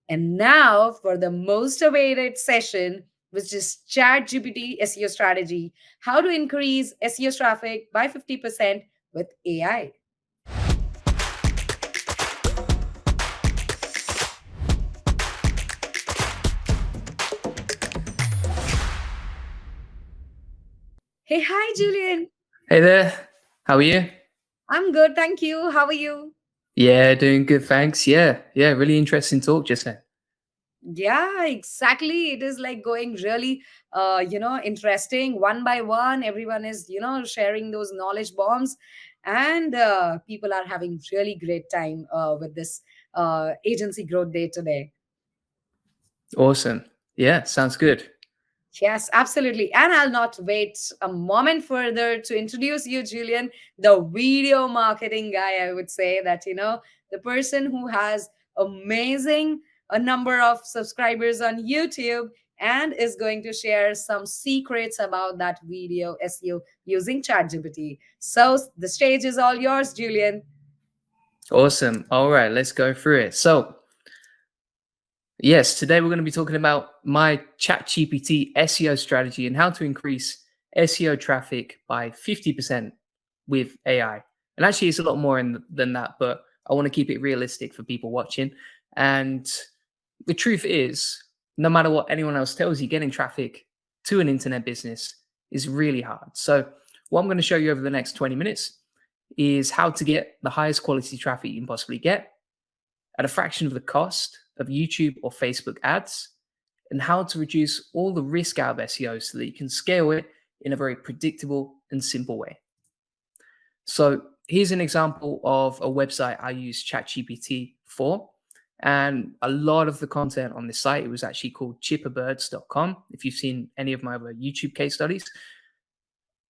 And now for the most awaited session, which is ChatGPT SEO Strategy, how to increase SEO traffic by 50% with AI. Hey, hi, Julian. Hey there, how are you? I'm good, thank you. How are you? Yeah, doing good, thanks. Yeah, really interesting talk just then. Yeah, exactly. It is like going really, interesting one by one. Everyone is, sharing those knowledge bombs, and people are having really great time with this agency growth day today. Awesome. Yeah, sounds good. Yes, absolutely. And I'll not wait a moment further to introduce you, Julian, the video marketing guy. I would say that, the person who has amazing a number of subscribers on YouTube and is going to share some secrets about that video SEO using ChatGPT. So the stage is all yours, Julian. Awesome. All right, let's go through it. So, yes, today we're going to be talking about my ChatGPT SEO strategy and how to increase SEO traffic by 50% with AI. And actually, it's a lot more than that, but I want to keep it realistic for people watching. And the truth is, no matter what anyone else tells you, getting traffic to an internet business is really hard. So, what I'm going to show you over the next 20 minutes is how to get the highest quality traffic you can possibly get at a fraction of the cost of YouTube or Facebook ads, and how to reduce all the risk out of SEO so that you can scale it in a very predictable and simple way. So here's an example of a website I use ChatGPT for. And a lot of the content on this site, it was actually called chipperbirds.com. If you've seen any of my other YouTube case studies,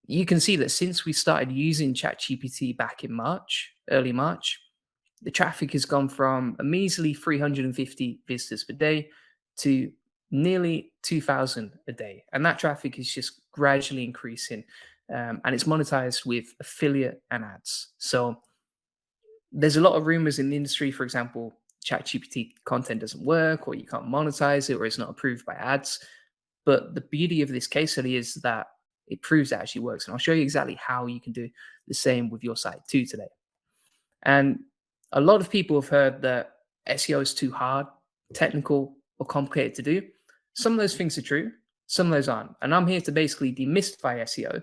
you can see that since we started using ChatGPT back in March, early March, the traffic has gone from a measly 350 visitors per day to nearly 2,000 a day. And that traffic is just gradually increasing. And it's monetized with affiliate and ads. So there's a lot of rumors in the industry. For example, ChatGPT content doesn't work, or you can't monetize it, or it's not approved by ads. But the beauty of this case study is that it proves it actually works. And I'll show you exactly how you can do the same with your site too today. And a lot of people have heard that SEO is too hard, technical, or complicated to do. Some of those things are true, some of those aren't. And I'm here to basically demystify SEO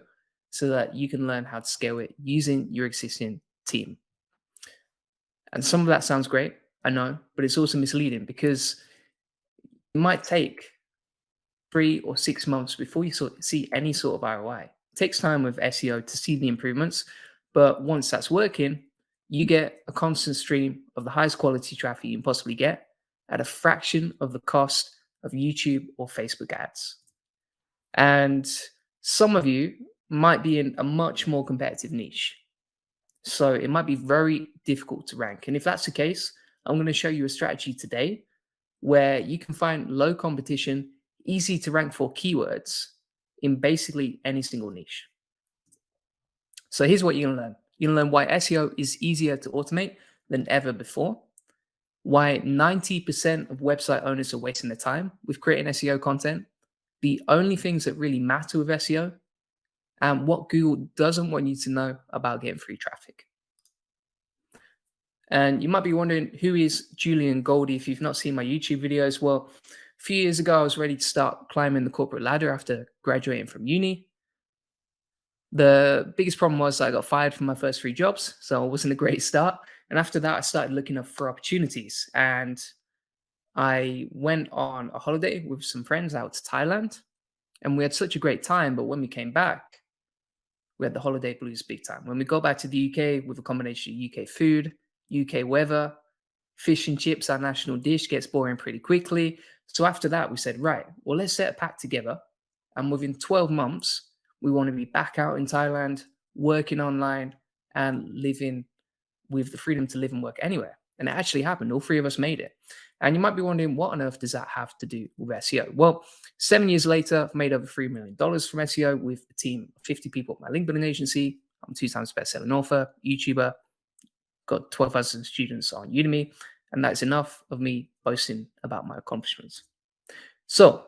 so that you can learn how to scale it using your existing team. And some of that sounds great, I know, but it's also misleading because it might take 3 or 6 months before you see any sort of ROI. It takes time with SEO to see the improvements, but once that's working, you get a constant stream of the highest quality traffic you can possibly get at a fraction of the cost of YouTube or Facebook ads. And some of you might be in a much more competitive niche. So it might be very difficult to rank. And if that's the case, I'm going to show you a strategy today where you can find low competition, easy to rank for keywords in basically any single niche. So here's what you're going to learn. You're going to learn why SEO is easier to automate than ever before, why 90% of website owners are wasting their time with creating SEO content, the only things that really matter with SEO, and what Google doesn't want you to know about getting free traffic. And you might be wondering, who is Julian Goldie if you've not seen my YouTube videos? Well, a few years ago, I was ready to start climbing the corporate ladder after graduating from uni. The biggest problem was I got fired from my first 3 jobs, so it wasn't a great start. And after that, I started looking up for opportunities. And I went on a holiday with some friends out to Thailand, and we had such a great time. But when we came back, we had the holiday blues big time. When we got back to the UK with a combination of UK food, UK weather, fish and chips, our national dish, gets boring pretty quickly. So after that, we said, right, well, let's set a pack together. And within 12 months, we want to be back out in Thailand, working online and living with the freedom to live and work anywhere. And it actually happened. All 3 of us made it. And you might be wondering, what on earth does that have to do with SEO? Well, 7 years later, I've made over $3 million from SEO with a team of 50 people at my link building agency. I'm 2 times best-selling author, YouTuber, got 12,000 students on Udemy. And that's enough of me boasting about my accomplishments. So,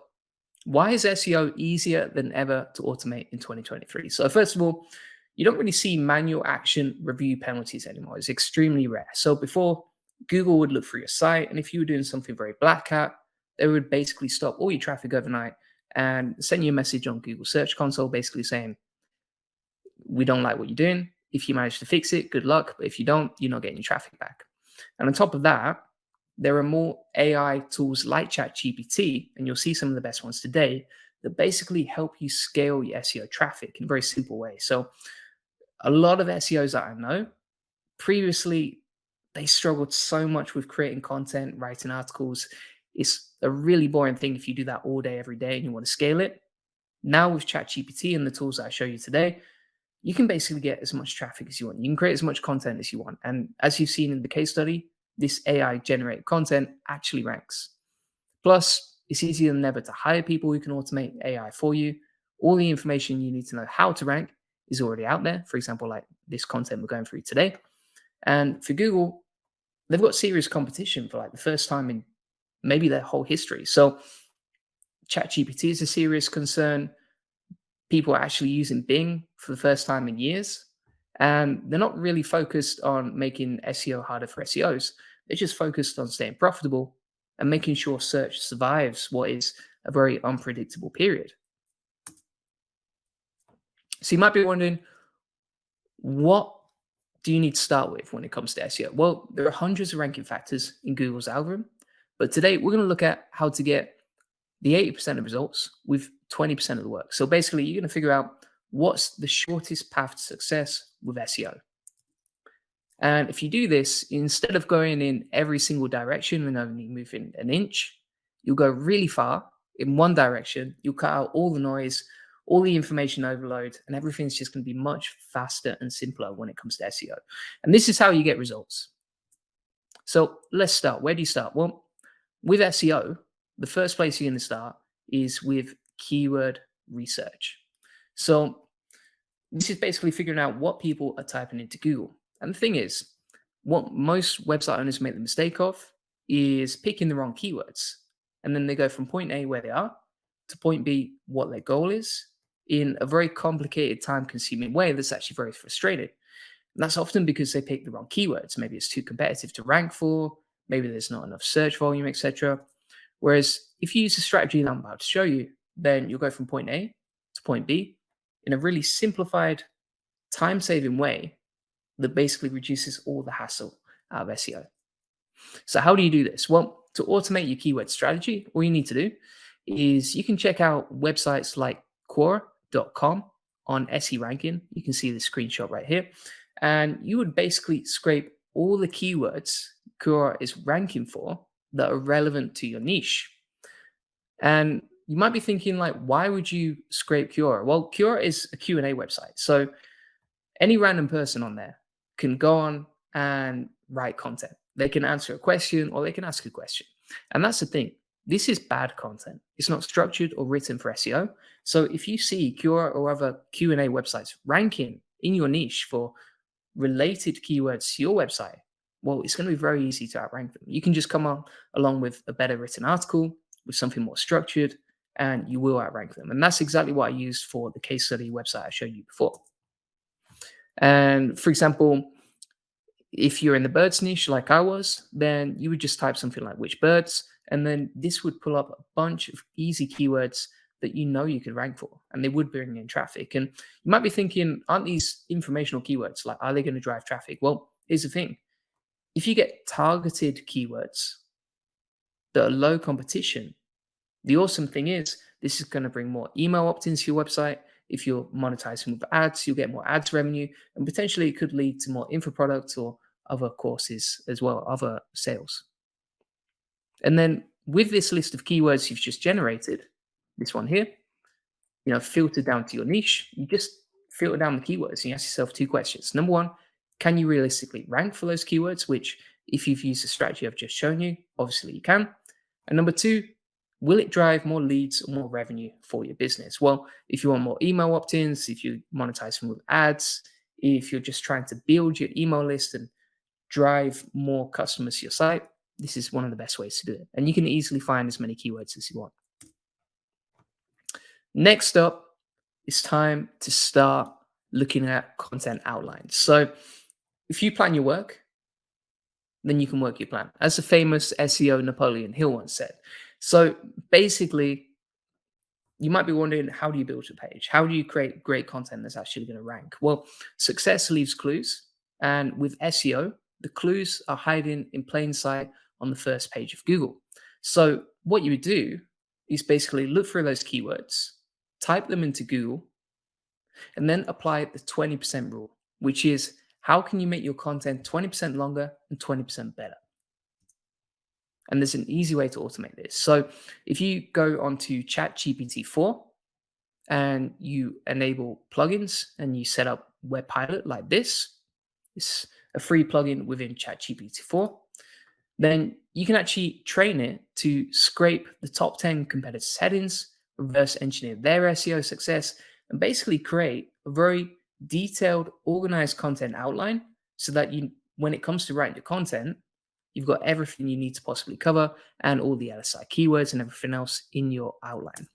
why is SEO easier than ever to automate in 2023? So, first of all, you don't really see manual action review penalties anymore. It's extremely rare. So, before, Google would look through your site, and if you were doing something very black hat, they would basically stop all your traffic overnight and send you a message on Google Search Console basically saying, we don't like what you're doing. If you manage to fix it, good luck. But if you don't, you're not getting your traffic back. And on top of that, there are more AI tools like ChatGPT, and you'll see some of the best ones today, that basically help you scale your SEO traffic in a very simple way. So a lot of SEOs that I know, previously, they struggled so much with creating content, writing articles. It's a really boring thing if you do that all day, every day, and you want to scale it. Now with ChatGPT and the tools that I show you today, you can basically get as much traffic as you want. You can create as much content as you want. And as you've seen in the case study, this AI generated content actually ranks. Plus, it's easier than ever to hire people who can automate AI for you. All the information you need to know how to rank is already out there. For example, like this content we're going through today. And for Google, they've got serious competition for like the first time in maybe their whole history. So ChatGPT is a serious concern. People are actually using Bing for the first time in years. And they're not really focused on making SEO harder for SEOs. They're just focused on staying profitable and making sure search survives what is a very unpredictable period. So you might be wondering, what do you need to start with when it comes to SEO? Well, there are hundreds of ranking factors in Google's algorithm, but today we're going to look at how to get the 80% of results with 20% of the work. So basically, you're going to figure out what's the shortest path to success with SEO. And if you do this, instead of going in every single direction and only moving an inch, you'll go really far in one direction. You'll cut out all the noise, all the information overload, and everything's just going to be much faster and simpler when it comes to SEO. And this is how you get results. So let's start. Where do you start? Well, with SEO, the first place you're going to start is with keyword research. So this is basically figuring out what people are typing into Google. And the thing is, what most website owners make the mistake of is picking the wrong keywords. And then they go from point A, where they are, to point B, what their goal is, in a very complicated, time-consuming way that's actually very frustrating. And that's often because they pick the wrong keywords. Maybe it's too competitive to rank for, maybe there's not enough search volume, etc. Whereas if you use the strategy that I'm about to show you, then you'll go from point A to point B in a really simplified, time-saving way that basically reduces all the hassle out of SEO. So how do you do this? Well, to automate your keyword strategy, all you need to do is you can check out websites like Quora.com on SE ranking. You can see the screenshot right here. And you would basically scrape all the keywords Quora is ranking for that are relevant to your niche. And you might be thinking, like, why would you scrape Quora? Well, Quora is a Q&A website. So any random person on there can go on and write content. They can answer a question or they can ask a question. And that's the thing. This is bad content. It's not structured or written for SEO. So if you see Quora or other Q&A websites ranking in your niche for related keywords to your website, well, it's going to be very easy to outrank them. You can just come on along with a better written article, with something more structured, and you will outrank them. And that's exactly what I used for the case study website I showed you before. And for example, if you're in the birds niche like I was, then you would just type something like which birds, and then this would pull up a bunch of easy keywords that you know you could rank for, and they would bring in traffic. And you might be thinking, aren't these informational keywords, like, are they going to drive traffic? Well, here's the thing. If you get targeted keywords that are low competition, the awesome thing is this is going to bring more email opt-ins to your website. If you're monetizing with ads, you'll get more ads revenue, and potentially it could lead to more info products or other courses as well, other sales. And then with this list of keywords you've just generated, this one here, filtered down to your niche, you just filter down the keywords and you ask yourself two questions. Number one, can you realistically rank for those keywords? Which, if you've used the strategy I've just shown you, obviously you can. And number two, will it drive more leads or more revenue for your business? Well, if you want more email opt-ins, if you monetize them with ads, if you're just trying to build your email list and drive more customers to your site, this is one of the best ways to do it. And you can easily find as many keywords as you want. Next up, it's time to start looking at content outlines. So if you plan your work, then you can work your plan. As the famous SEO Napoleon Hill once said. So basically, you might be wondering, how do you build a page? How do you create great content that's actually going to rank? Well, success leaves clues. And with SEO, the clues are hiding in plain sight on the first page of Google. So what you would do is basically look for those keywords, type them into Google, and then apply the 20% rule, which is how can you make your content 20% longer and 20% better? And there's an easy way to automate this. So if you go onto ChatGPT 4 and you enable plugins and you set up Web Pilot like this, it's a free plugin within ChatGPT 4, then you can actually train it to scrape the top 10 competitors' headings, reverse engineer their SEO success, and basically create a very detailed, organized content outline so that you, when it comes to writing your content, you've got everything you need to possibly cover and all the LSI keywords and everything else in your outline.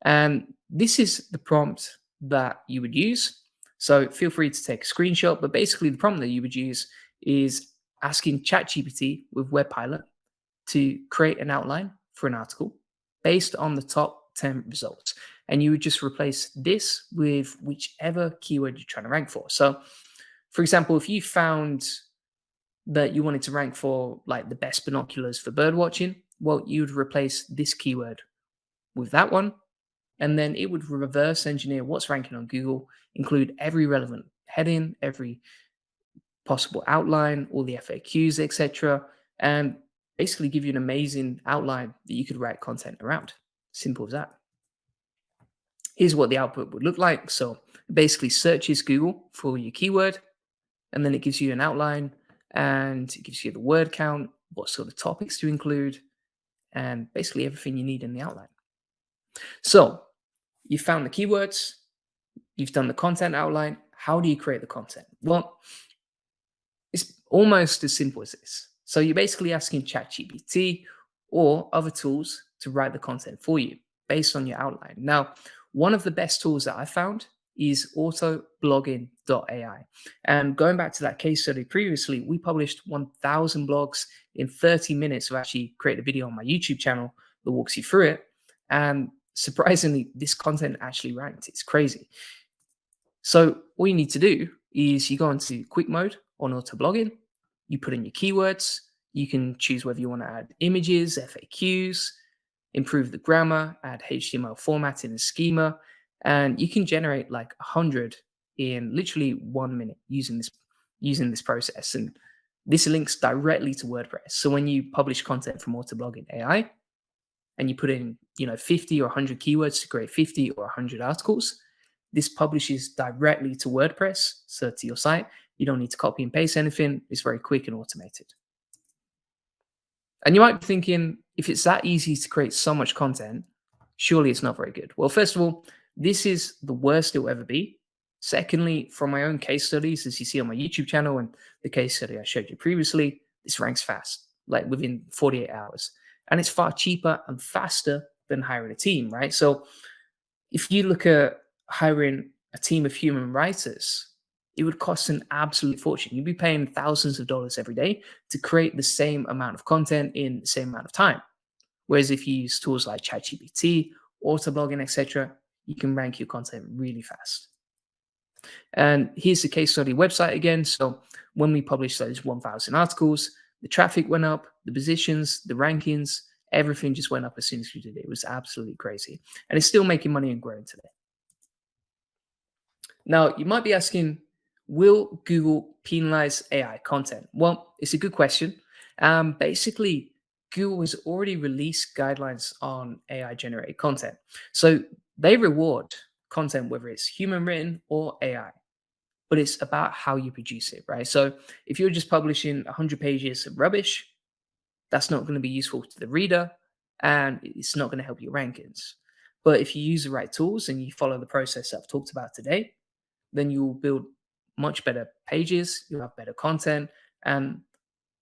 And this is the prompt that you would use. So feel free to take a screenshot, but basically the prompt that you would use is asking ChatGPT with Web Pilot to create an outline for an article based on the top 10 results. And you would just replace this with whichever keyword you're trying to rank for. So for example, if you found that you wanted to rank for like the best binoculars for bird watching, well, you would replace this keyword with that one. And then it would reverse engineer what's ranking on Google, include every relevant heading, every possible outline, all the FAQs, etc., and basically give you an amazing outline that you could write content around. Simple as that. Here's what the output would look like. So it basically searches Google for your keyword, and then it gives you an outline, and it gives you the word count, what sort of topics to include, and basically everything you need in the outline. So you found the keywords, you've done the content outline. How do you create the content? Well, it's almost as simple as this. So you're basically asking ChatGPT or other tools to write the content for you based on your outline. Now, one of the best tools that I found is autoblogging.ai. And going back to that case study previously, we published 1,000 blogs in 30 minutes. I've actually created a video on my YouTube channel that walks you through it. And surprisingly, this content actually ranked. It's crazy. So all you need to do is you go into quick mode on auto blogging, you put in your keywords, you can choose whether you want to add images, FAQs, improve the grammar, add HTML formatting and schema, and you can generate like 100 in literally 1 minute using this process. And this links directly to WordPress. So when you publish content from auto blogging AI and you put in 50 or 100 keywords to create 50 or 100 articles, this publishes directly to WordPress, so to your site. You don't need to copy and paste anything. It's very quick and automated. And you might be thinking, if it's that easy to create so much content, surely it's not very good. Well, first of all, this is the worst it will ever be. Secondly, from my own case studies, as you see on my YouTube channel and the case study I showed you previously, this ranks fast, like within 48 hours. And it's far cheaper and faster than hiring a team, right? So if you look at hiring a team of human writers, it would cost an absolute fortune. You'd be paying thousands of dollars every day to create the same amount of content in the same amount of time. Whereas if you use tools like ChatGPT, autoblogging, etc., you can rank your content really fast. And here's the case study website again. So when we published those 1,000 articles, the traffic went up, the positions, the rankings, everything just went up as soon as we did it. It was absolutely crazy. And it's still making money and growing today. Now, you might be asking, will Google penalize AI content? Well, it's a good question. Basically, Google has already released guidelines on AI generated content. So they reward content, whether it's human written or AI, but it's about how you produce it, right? So if you're just publishing 100 pages of rubbish, that's not going to be useful to the reader and it's not going to help your rankings. But if you use the right tools and you follow the process that I've talked about today, then you will build much better pages, you'll have better content, and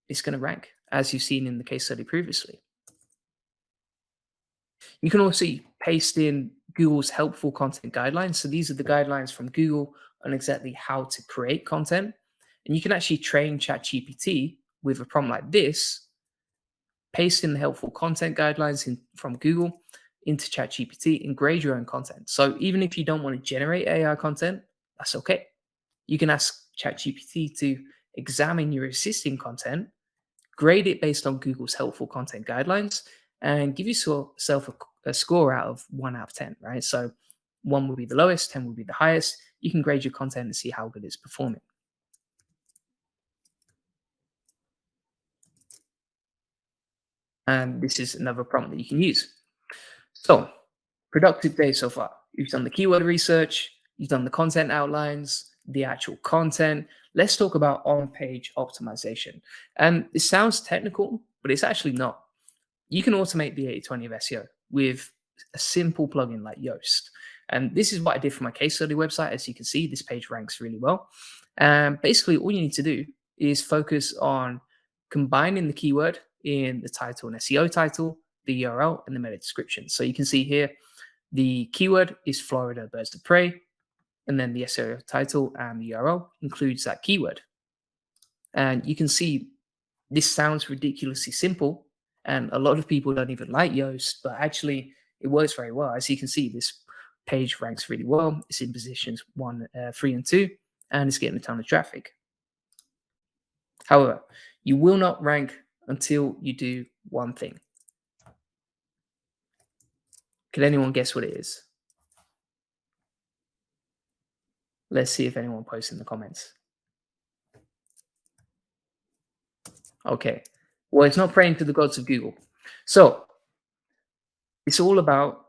it's going to rank. as you've seen in the case study previously. You can also paste in Google's helpful content guidelines. So these are the guidelines from Google on exactly how to create content. And you can actually train ChatGPT with a prompt like this, paste in the helpful content guidelines from Google into ChatGPT and grade your own content. So even if you don't want to generate AI content, that's okay. You can ask ChatGPT to examine your existing content, grade it based on Google's helpful content guidelines, and give yourself a score out of 1 out of 10, right? So 1 would be the lowest, 10 would be the highest. You can grade your content and see how good it's performing. And this is another prompt that you can use. So, productive day so far. You've done the keyword research, you've done the content outlines, the actual content. Let's talk about on-page optimization. And it sounds technical, but it's actually not. You can automate the 80/20 of SEO with a simple plugin like Yoast. And this is what I did for my case study website. As you can see, this page ranks really well. And basically, all you need to do is focus on combining the keyword in the title and SEO title, the URL, and the meta description. So you can see here, the keyword is Florida birds of prey, and then the SEO title and the URL includes that keyword. And you can see this sounds ridiculously simple, and a lot of people don't even like Yoast, but actually it works very well. As you can see, this page ranks really well. It's in positions 1, 3, and 2, and it's getting a ton of traffic. However, you will not rank until you do one thing. Can anyone guess what it is? Let's see if anyone posts in the comments. Okay. Well, it's not praying to the gods of Google. So it's all about,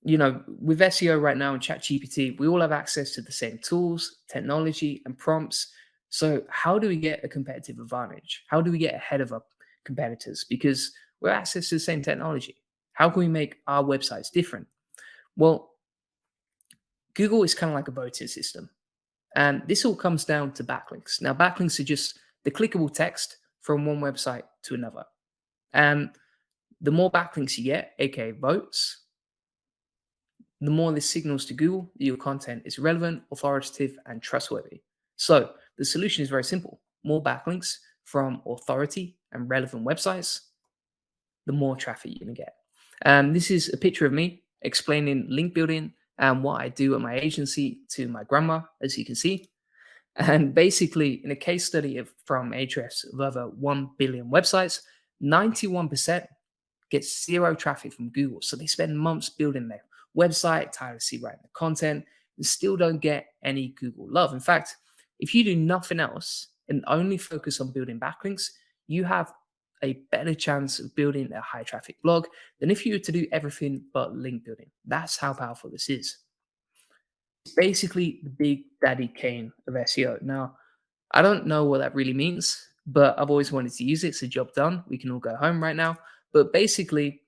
with SEO right now and ChatGPT, we all have access to the same tools, technology, and prompts. So how do we get a competitive advantage? How do we get ahead of our competitors? Because we're access to the same technology. How can we make our websites different? Well, Google is kind of like a voting system. And this all comes down to backlinks. Now, backlinks are just the clickable text from one website to another. And the more backlinks you get, aka votes, the more this signals to Google that your content is relevant, authoritative, and trustworthy. So the solution is very simple. More backlinks from authority and relevant websites, the more traffic you're going to get. And this is a picture of me explaining link building and what I do at my agency to my grandma, as you can see. And basically, in a case study from Ahrefs of over 1 billion websites, 91% get zero traffic from Google. So they spend months building their website, tirelessly writing the content, and still don't get any Google love. In fact, if you do nothing else and only focus on building backlinks, you have a better chance of building a high traffic blog than if you were to do everything but link building. That's how powerful this is. It's basically the big Daddy Kane of SEO. Now, I don't know what that really means, but I've always wanted to use it. It's a job done. We can all go home right now. But basically,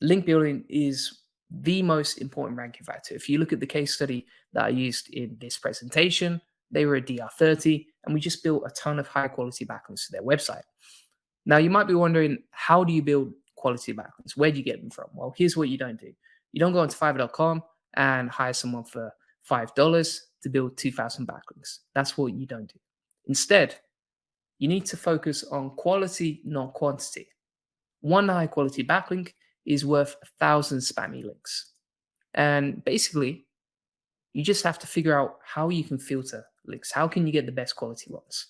link building is the most important ranking factor. If you look at the case study that I used in this presentation, they were a DR30, and we just built a ton of high quality backlinks to their website. Now, you might be wondering, how do you build quality backlinks? Where do you get them from? Well, here's what you don't do. You don't go onto Fiverr.com and hire someone for $5 to build 2,000 backlinks. That's what you don't do. Instead, you need to focus on quality, not quantity. One high quality backlink is worth 1,000 spammy links. And basically, you just have to figure out how you can filter links. How can you get the best quality ones?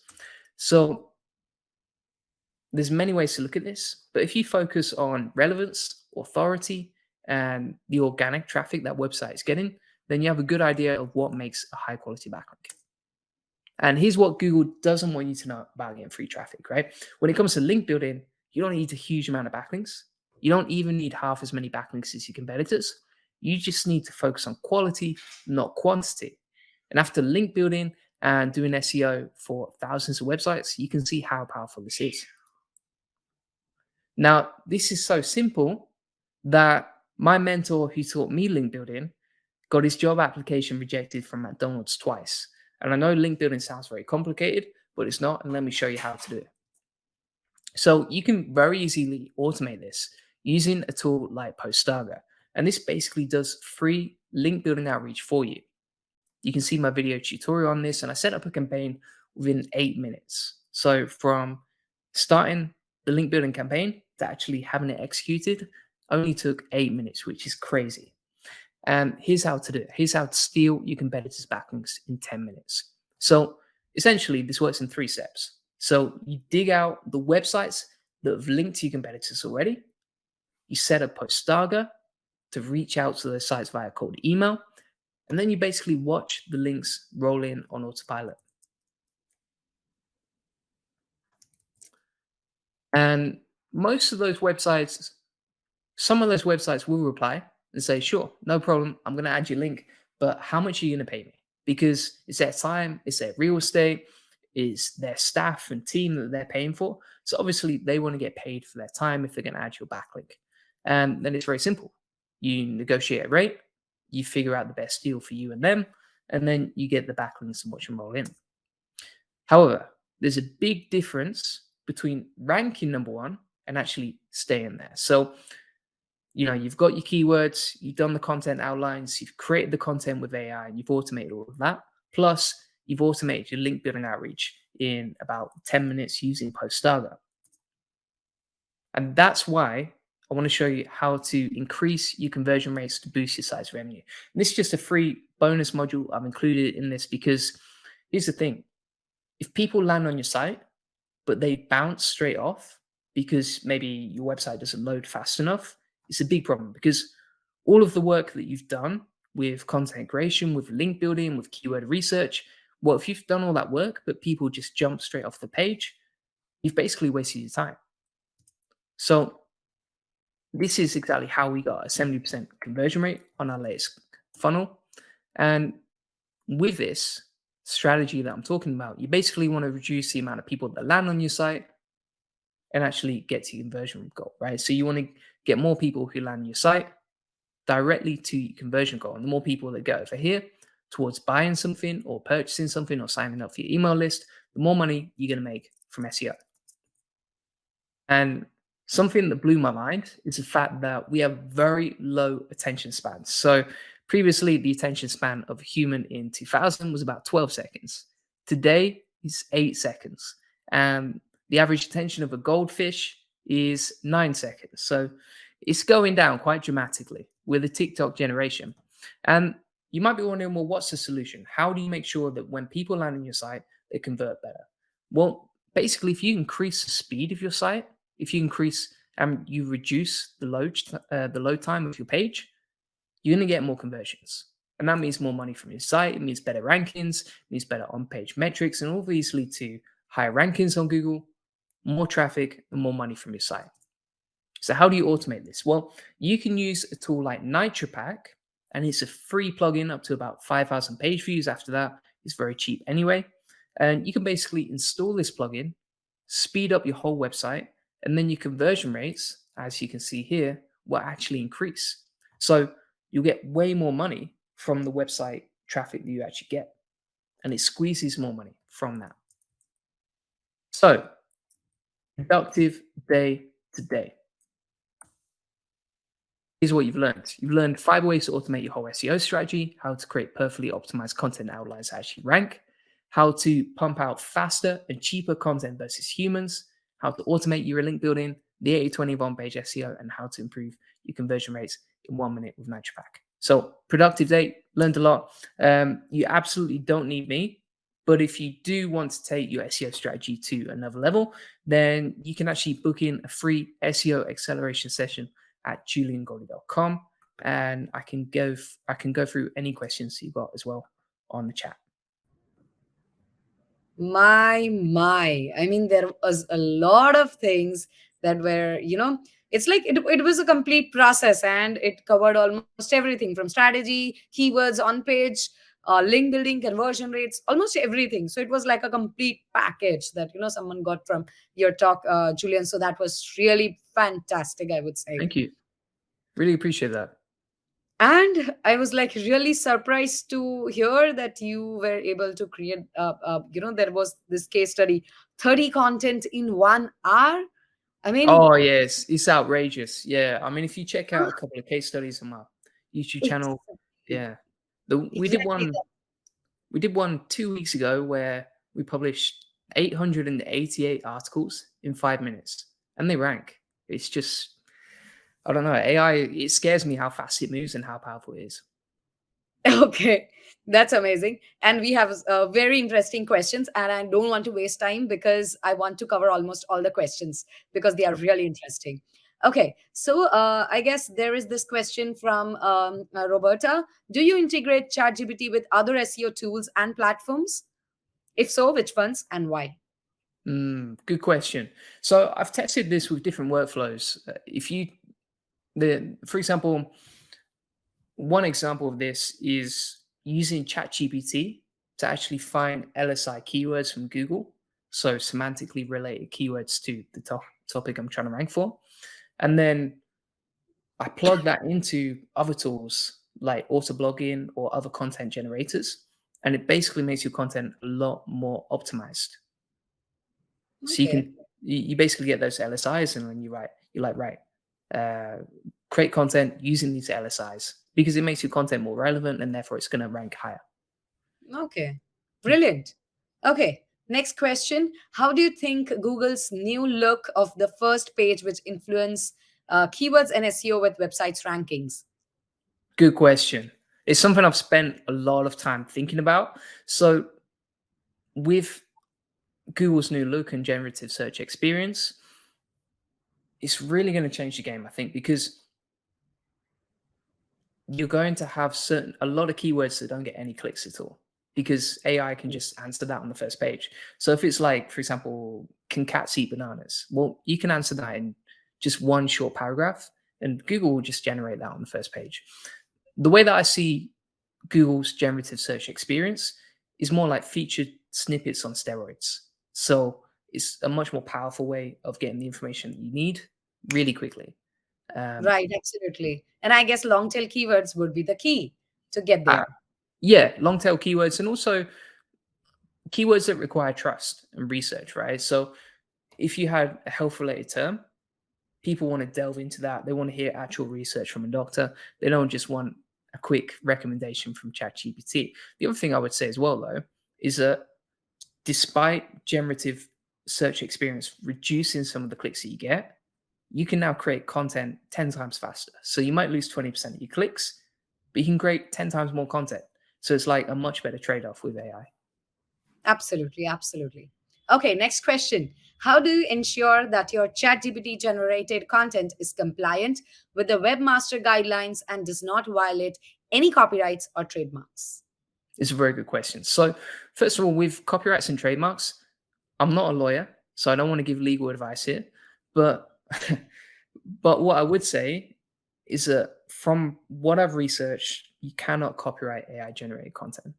So there's many ways to look at this, but if you focus on relevance, authority, and the organic traffic that website is getting, then you have a good idea of what makes a high quality backlink. And here's what Google doesn't want you to know about getting free traffic, right? When it comes to link building, you don't need a huge amount of backlinks. You don't even need half as many backlinks as your competitors. You just need to focus on quality, not quantity. And after link building and doing SEO for thousands of websites, you can see how powerful this is. Now, this is so simple that my mentor who taught me link building got his job application rejected from McDonald's twice. And I know link building sounds very complicated, but it's not. And let me show you how to do it. So you can very easily automate this using a tool like Postaga. And this basically does free link building outreach for you. You can see my video tutorial on this, and I set up a campaign within 8 minutes. So from starting the link building campaign to actually having it executed only took 8 minutes, which is crazy. And here's how to do it. Here's how to steal your competitors' backlinks in 10 minutes. So essentially, this works in 3 steps. So you dig out the websites that have linked to your competitors already. You set up Postaga to reach out to those sites via cold email. And then you basically watch the links roll in on autopilot. And most of those websites, some of those websites will reply and say, sure, no problem. I'm going to add your link, but how much are you going to pay me? Because it's their time, it's their real estate, it's their staff and team that they're paying for. So obviously they want to get paid for their time if they're going to add your backlink. And then it's very simple. You negotiate a rate, you figure out the best deal for you and them, and then you get the backlinks and watch them roll in. However, there's a big difference between ranking number one and actually staying there. So, you've got your keywords, you've done the content outlines, you've created the content with AI, and you've automated all of that. Plus, you've automated your link building outreach in about 10 minutes using Postaga. And that's why I want to show you how to increase your conversion rates to boost your site's revenue. And this is just a free bonus module I've included in this because here's the thing. If people land on your site, but they bounce straight off because maybe your website doesn't load fast enough, it's a big problem because all of the work that you've done with content creation, with link building, with keyword research, well, if you've done all that work, but people just jump straight off the page, you've basically wasted your time. So this is exactly how we got a 70% conversion rate on our latest funnel. And with this strategy that I'm talking about, you basically want to reduce the amount of people that land on your site and actually get to your conversion goal, right? So you want to get more people who land on your site directly to your conversion goal. And the more people that go over here towards buying something or purchasing something or signing up for your email list, the more money you're going to make from SEO. And something that blew my mind is the fact that we have very low attention spans. So previously, the attention span of a human in 2000 was about 12 seconds. Today is 8 seconds. And the average attention of a goldfish is 9 seconds. So it's going down quite dramatically with the TikTok generation. And you might be wondering, well, what's the solution? How do you make sure that when people land on your site, they convert better? Well, basically, if you increase the speed of your site, if you increase and you reduce the load time of your page, you're going to get more conversions. And that means more money from your site. It means better rankings, it means better on-page metrics, and all these lead to higher rankings on Google, more traffic, and more money from your site. So how do you automate this? Well, you can use a tool like Nitro Pack, and it's a free plugin up to about 5,000 page views. After that, it's very cheap anyway. And you can basically install this plugin, speed up your whole website, and then your conversion rates, as you can see here, will actually increase. So you'll get way more money from the website traffic that you actually get, and it squeezes more money from that. So, productive day to day. Here's what you've learned. You've learned 5 ways to automate your whole SEO strategy, how to create perfectly optimized content outlines that actually rank, how to pump out faster and cheaper content versus humans, how to automate your link building, the 80/20 of on-page SEO, and how to improve your conversion rates in 1 minute with Nitro Pack. So productive day, learned a lot. You absolutely don't need me, but if you do want to take your SEO strategy to another level, then you can actually book in a free SEO acceleration session at juliangoldie.com, and I can go through any questions you've got as well on the chat. My. I mean, there was a lot of things that were, it's like it was a complete process and it covered almost everything from strategy, keywords, on page, link building, conversion rates, almost everything. So it was like a complete package that, someone got from your talk, Julian. So that was really fantastic, I would say. Thank you. Really appreciate that. And I was like really surprised to hear that you were able to create there was this case study, 30 content in 1 hour. I mean, Oh yes, it's outrageous. Yeah, I mean, if you check out a couple of case studies on my YouTube channel, exactly, yeah, we did exactly one. that. We did one 2 weeks ago where we published 888 articles in 5 minutes, and they rank. It's just, I don't know. AI, it scares me how fast it moves and how powerful it is. Okay, that's amazing. And we have very interesting questions, and I don't want to waste time because I want to cover almost all the questions because they are Sure. really interesting. Okay, so I guess there is this question from Roberta. Do you integrate ChatGPT with other SEO tools and platforms? If so, which ones and why? Good question. So I've tested this with different workflows. If you, for example, one example of this is using ChatGPT to actually find LSI keywords from Google, so semantically related keywords to the topic I'm trying to rank for. And then I plug that into other tools like autoblogging or other content generators, and it basically makes your content a lot more optimized. So you Okay. can you basically get those LSIs, and when you write, you're like, right, uh, create content using these LSIs because it makes your content more relevant, and therefore it's going to rank higher. Okay. Brilliant. Okay. Next question. How do you think Google's new look of the first page which influence keywords and SEO with websites rankings? Good question. It's something I've spent a lot of time thinking about. So with Google's new look and generative search experience, it's really going to change the game, I think, because you're going to have a lot of keywords that don't get any clicks at all because AI can just answer that on the first page. So if it's like, for example, can cats eat bananas? Well, you can answer that in just one short paragraph, and Google will just generate that on the first page. The way that I see Google's generative search experience is more like featured snippets on steroids. So it's a much more powerful way of getting the information that you need really quickly. Um, Right, absolutely. And I guess long tail keywords would be the key to get uh, there. yeah, long tail keywords and also keywords that require trust and research, right? So if you had a health related term, people want to delve into that. They want to hear actual research from a doctor. They don't just want a quick recommendation from ChatGPT. The other thing I would say as well, though, is that despite generative search experience reducing some of the clicks that you get, you can now create content 10 times faster. So you might lose 20% of your clicks, but you can create 10 times more content. So it's like a much better trade off with AI. Absolutely, absolutely. Okay, next question. How do you ensure that your ChatGPT generated content is compliant with the webmaster guidelines and does not violate any copyrights or trademarks? It's a very good question. So, first of all, with copyrights and trademarks, I'm not a lawyer, so I don't want to give legal advice here. But but what I would say is that from what I've researched, you cannot copyright AI generated content.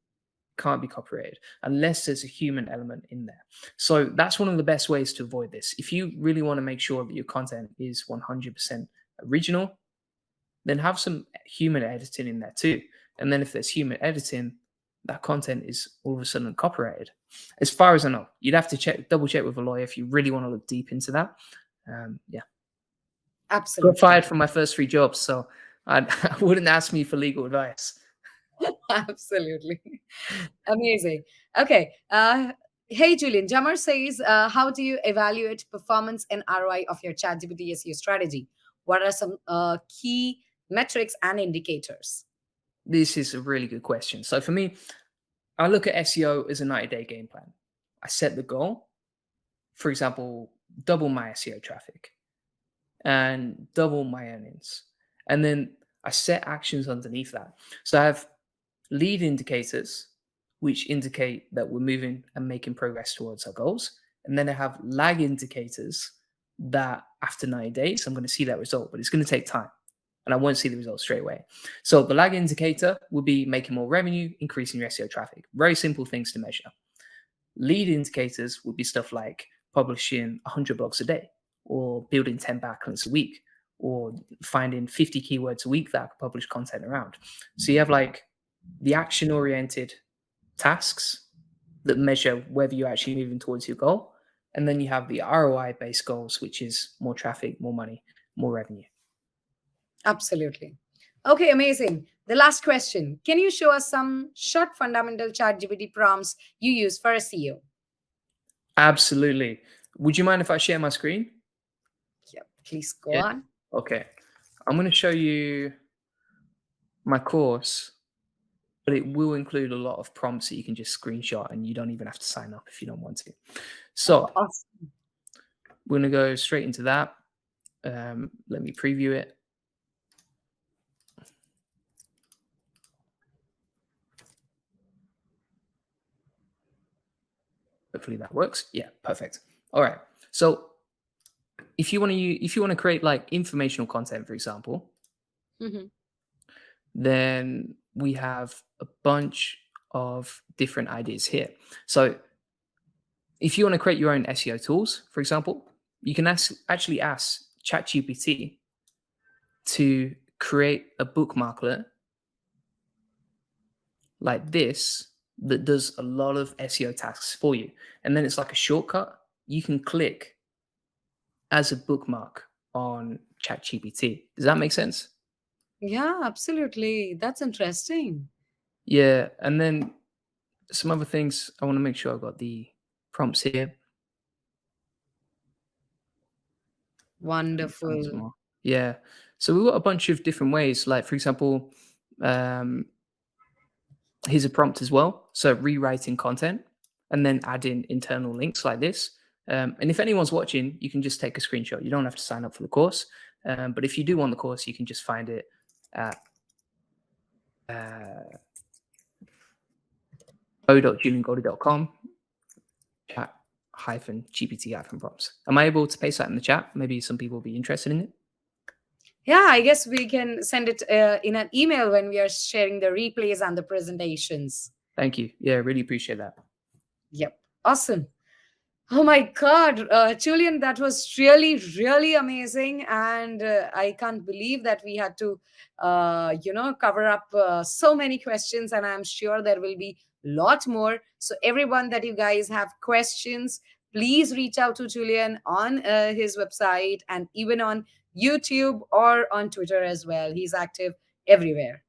Can't be copyrighted unless there's a human element in there. So that's one of the best ways to avoid this. If you really want to make sure that your content is 100% original, then have some human editing in there too. And then if there's human editing, that content is all of a sudden copyrighted. As far as I know, you'd have to double check with a lawyer if you really want to look deep into that. Yeah, got Absolutely. fired from my first 3 jobs, so I wouldn't ask me for legal advice. Absolutely. Amazing. Okay. Hey, Julian. Jammer says, how do you evaluate performance and ROI of your ChatGPT SEO strategy? What are some key metrics and indicators? This is a really good question. So for me, I look at SEO as a 90-day game plan. I set the goal, for example, double my SEO traffic and double my earnings. And then I set actions underneath that. So I have lead indicators, which indicate that we're moving and making progress towards our goals. And then I have lag indicators that after 90 days, I'm going to see that result, but it's going to take time and I won't see the results straight away. So the lag indicator will be making more revenue, increasing your SEO traffic. Very simple things to measure. Lead indicators would be stuff like publishing 100 blogs a day or building 10 backlinks a week or finding 50 keywords a week that I could publish content around. So you have like the action oriented tasks that measure whether you're actually moving towards your goal. And then you have the ROI based goals, which is more traffic, more money, more revenue. Absolutely. Okay, amazing. The last question. Can you show us some short fundamental ChatGPT prompts you use for SEO? Absolutely. Would you mind if I share my screen? Yep, please go Yeah. on. Okay. I'm going to show you my course, but it will include a lot of prompts that you can just screenshot and you don't even have to sign up if you don't want to. Oh, So awesome. we're going to go straight into that. Let me preview it. Hopefully that works. Yeah, perfect. All right. So if you want to create like informational content, for example, Mhm. then we have a bunch of different ideas here. So if you want to create your own SEO tools, for example, you can actually ask ChatGPT to create a bookmarklet like this that does a lot of SEO tasks for you. And then it's like a shortcut. You can click as a bookmark on ChatGPT. Does that make sense? Yeah, absolutely. That's interesting. Yeah. And then some other things, I want to make sure I've got the prompts here. Let me find some Wonderful. more. Yeah. So we've got a bunch of different ways. Like, for example, um, here's a prompt as well. So rewriting content and then add in internal links like this. And if anyone's watching, you can just take a screenshot. You don't have to sign up for the course. But if you do want the course, you can just find it at o.juliangoldie.com chat hyphen GPT hyphen prompts. Am I able to paste that in the chat? Maybe some people will be interested in it. Yeah, I guess we can send it in an email when we are sharing the replays and the presentations. Thank you. Yeah, really appreciate that. Yep. Awesome. Oh my God, Julian, that was really, really amazing. And I can't believe that we had to, cover up so many questions. And I'm sure there will be a lot more. So, everyone that you guys have questions, please reach out to Julian on his website and even on YouTube or on Twitter as well. He's active everywhere.